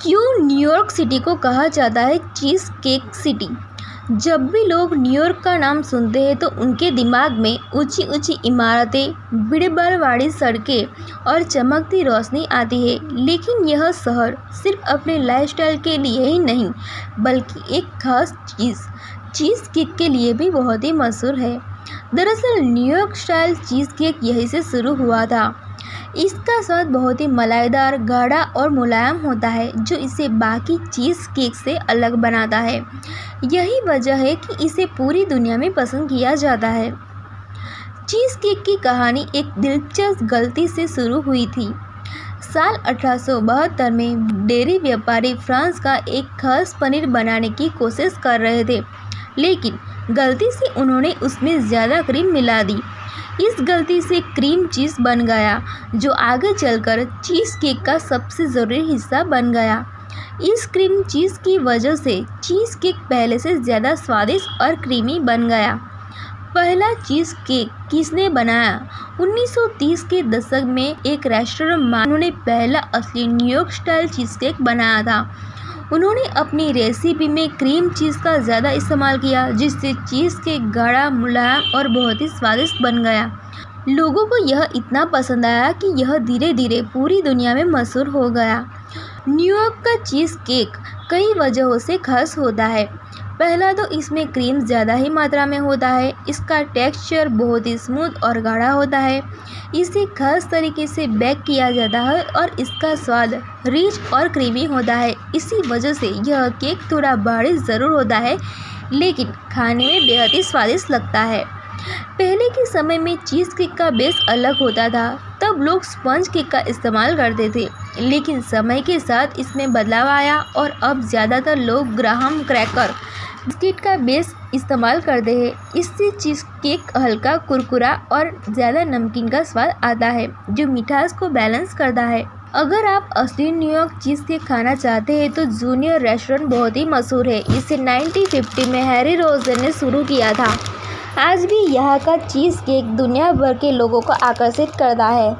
क्यों New York city को कहा जाता है चीज़ केक सिटी? जब भी लोग न्यूयॉर्क का नाम सुनते हैं तो उनके दिमाग में ऊंची ऊंची इमारतें, भीड़भाड़ वाली सड़कें और चमकती रोशनी आती है। लेकिन यह शहर सिर्फ अपने लाइफस्टाइल के लिए ही नहीं, बल्कि एक खास चीज़ केक के लिए भी बहुत ही मशहूर है। दरअसल न्यूयॉर्क स्टाइल चीज़ केक यहीं से शुरू हुआ था। इसका स्वाद बहुत ही मलाईदार, गाढ़ा और मुलायम होता है, जो इसे बाकी चीज़ केक से अलग बनाता है। यही वजह है कि इसे पूरी दुनिया में पसंद किया जाता है। चीज़ केक की कहानी एक दिलचस्प गलती से शुरू हुई थी। साल 1872 में डेयरी व्यापारी फ्रांस का एक खास पनीर बनाने की कोशिश कर रहे थे, लेकिन गलती से उन्होंने उसमें ज़्यादा क्रीम मिला दी। इस गलती से क्रीम चीज़ बन गया, जो आगे चलकर चीज़ केक का सबसे ज़रूरी हिस्सा बन गया। इस क्रीम चीज़ की वजह से चीज़ केक पहले से ज़्यादा स्वादिष्ट और क्रीमी बन गया। पहला चीज़ केक किसने बनाया? 1930 के दशक में एक रेस्टोरेंट मालिक ने पहला असली न्यूयॉर्क स्टाइल चीज़ केक बनाया था। उन्होंने अपनी रेसिपी में क्रीम चीज़ का ज़्यादा इस्तेमाल किया, जिससे चीज़ केक गाढ़ा, मुलायम और बहुत ही स्वादिष्ट बन गया। लोगों को यह इतना पसंद आया कि यह धीरे धीरे पूरी दुनिया में मशहूर हो गया। न्यूयॉर्क का चीज़ केक कई वजहों से खास होता है। पहला तो इसमें क्रीम ज़्यादा ही मात्रा में होता है। इसका टेक्सचर बहुत ही स्मूथ और गाढ़ा होता है। इसे खास तरीके से बेक किया जाता है और इसका स्वाद रिच और क्रीमी होता है। इसी वजह से यह केक थोड़ा भारी ज़रूर होता है, लेकिन खाने में बेहद ही स्वादिष्ट लगता है। पहले के समय में चीज़ केक का बेस अलग होता था। तब लोग स्पंज केक का इस्तेमाल करते थे, लेकिन समय के साथ इसमें बदलाव आया और अब ज़्यादातर लोग ग्राहम क्रैकर बिस्किट का बेस इस्तेमाल करते हैं। इससे चीज़ केक हल्का, कुरकुरा और ज़्यादा नमकीन का स्वाद आता है, जो मिठास को बैलेंस करता है। अगर आप असली न्यूयॉर्क चीज़ केक खाना चाहते हैं तो जूनियर रेस्टोरेंट बहुत ही मशहूर है। इसे 1950 में हैरी रोजर ने शुरू किया था। आज भी यहाँ का चीज़ केक दुनिया भर के लोगों को आकर्षित करता है।